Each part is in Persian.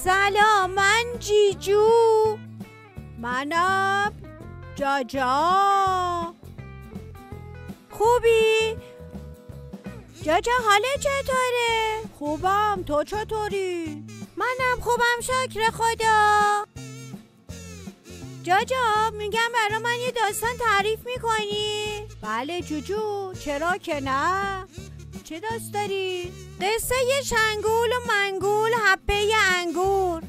سلام، من جیجو. منم جاجا. خوبی؟ جاجا حالت چطوره؟ خوبم، تو چطوری؟ منم خوبم شکر خدا. جاجا میگم برا من یه داستان تعریف میکنی؟ بله جوجو، چرا که نه؟ چه داست داری؟ قصه یه شنگول و منگول حبه انگور.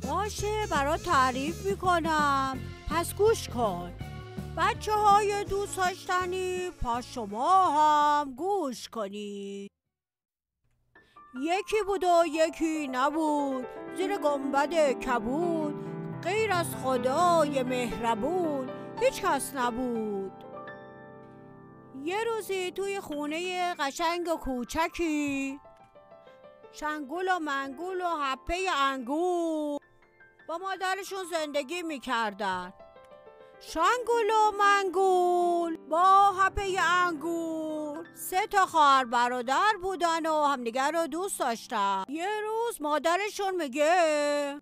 باشه برا تعریف میکنم، پس گوش کن. بچه های دوست داشتنی، پس شما هم گوش کنید. یکی بود و یکی نبود، زیر گنبد کبود، غیر از خدای مهربون هیچ کس نبود. یه روزی توی خونه قشنگ و کوچکی، شنگول و منگول و حبه انگور با مادرشون زندگی میکردن. شنگول و منگول با حبه انگور 3 خواهر برادر بودن و همدیگر رو دوست داشتن. یه روز مادرشون میگه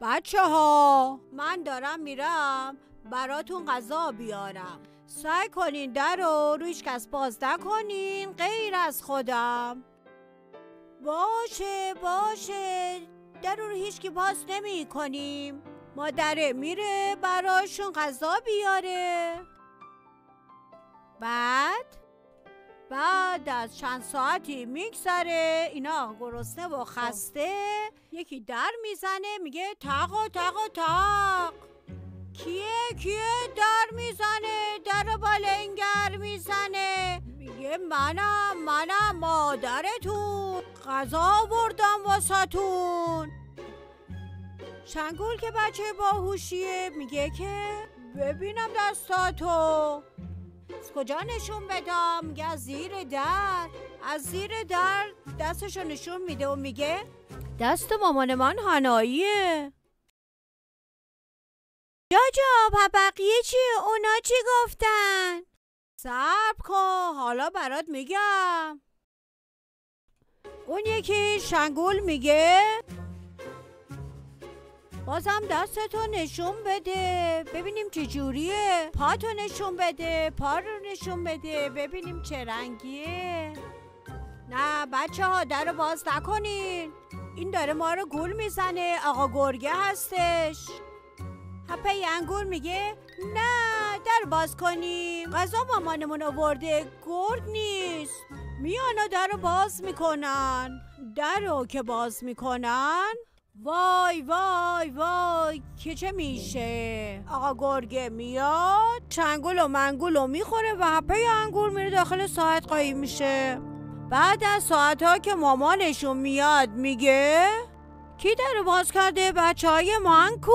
بچه ها، من دارم میرم براتون غذا بیارم، سعی کنین در رو رویش کس باز نکنین غیر از خودم. باشه در رو هیچکی باز نمی کنیم. مادره میره براشون غذا بیاره. بعد از چند ساعتی میگذره، اینا گرسنه و خسته. یکی در میزنه، میگه تق تق. کیه در میزنه؟ در بالنگر میزنه. میگه منم مادرتون، غذا آوردم واسه‌تون. شنگول که بچه باهوشیه میگه که ببینم دستاتو. از کجا نشون بدم؟ میگه از زیر در. از زیر در دستشو نشون میده و میگه دست مامان من حناییه. جاجا بقیه چیه؟ اونا چی گفتن؟ صبر کن حالا برات میگم. اون یکی شنگول میگه بازم دستتو نشون بده ببینیم چه جوریه. پاتو نشون بده، پا رو نشون بده ببینیم چه رنگیه. نه بچه ها در رو باز نکنین، این داره ما رو گول میزنه، آقا گرگه هستش. حبه انگور میگه نه در باز کنیم، غذا مامانمون آورده، گرگ نیست. میان و در رو باز میکنن. در رو که باز میکنن، وای که چه میشه؟ آقا گرگه میاد، شنگول و منگول رو میخوره و حبه انگور میره داخل ساعت قایم میشه. بعد از ساعتها که مامانشون میاد میگه کی در باز کرده؟ بچه های من کو؟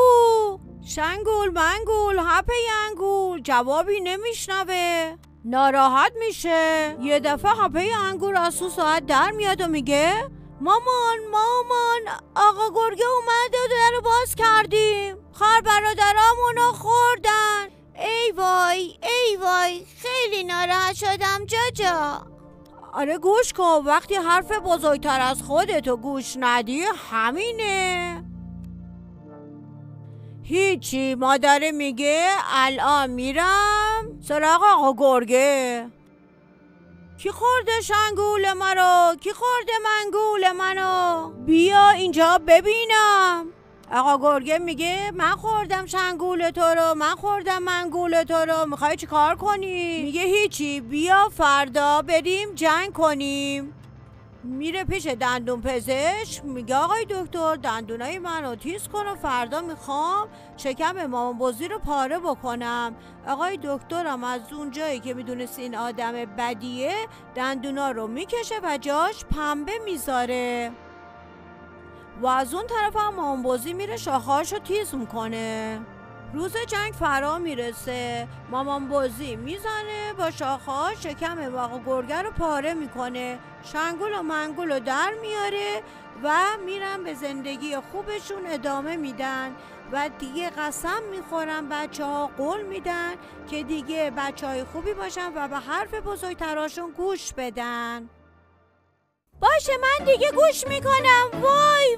شنگول منگول حبه انگور جوابی نمیشنوه، ناراحت میشه. یه دفعه حبه انگور از تو ساعت در میاد و میگه مامان آقا گرگه اومده و در رو باز کردیم، خواهر برادرامونو خوردن. ای وای خیلی ناراحت شدم جاجا. آره گوش کن، وقتی حرف بزرگتر از خودتو گوش ندی همینه. هیچی، مادره میگه الان میرم سراغ آقا گرگه. کی خورده شنگول مرا؟ کی خورده منگول منو؟ بیا اینجا ببینم. آقا گرگه میگه من خوردم شنگول تو رو، من خوردم منگول تو رو، میخوای چی کار کنی؟ میگه هیچی، بیا فردا بریم جنگ کنیم. میره پیش دندون پزشک، میگه آقای دکتر دندونای منو تیز کن و فردا میخوام شکم مامان بزی رو پاره بکنم. آقای دکترم از اون جایی که میدونست این آدم بدیه دندونا رو میکشه و جاش پنبه میذاره و از اون طرف هم مامان بزی میره شاخه‌هاش رو تیز میکنه. روز جنگ فرا میرسه، مامان بزی میزنه با شاخه‌ها شکم آقا گرگه رو پاره میکنه. شنگول و منگول رو در میاره و میرن به زندگی خوبشون ادامه میدن و دیگه قسم میخورن، بچه ها قول میدن که دیگه بچه های خوبی باشن و به حرف بزرگتراشون گوش بدن. باشه من دیگه گوش میکنم. وای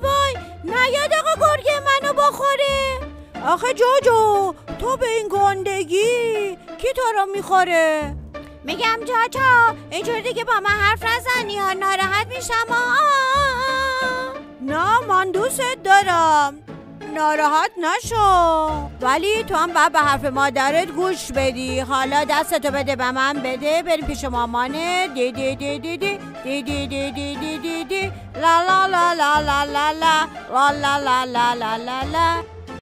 نیاد آقا گرگ منو بخوره. آخه جوجو تو به این گندگی کی تو رو میخوره؟ میگم جاجا اینجور دیگه با من حرف نزنی ها، ناراحت میشم. نه من دوست دارم، ناراحت نشو، ولی تو هم باید به حرف مادرت گوش بدی. حالا دستتو بده به من، بده بریم پیش مامانه. دی دی دی دی دی دی دی دی دی دی دی دی لا لا لا لا لا لا لا لا لا لا لا لا لا.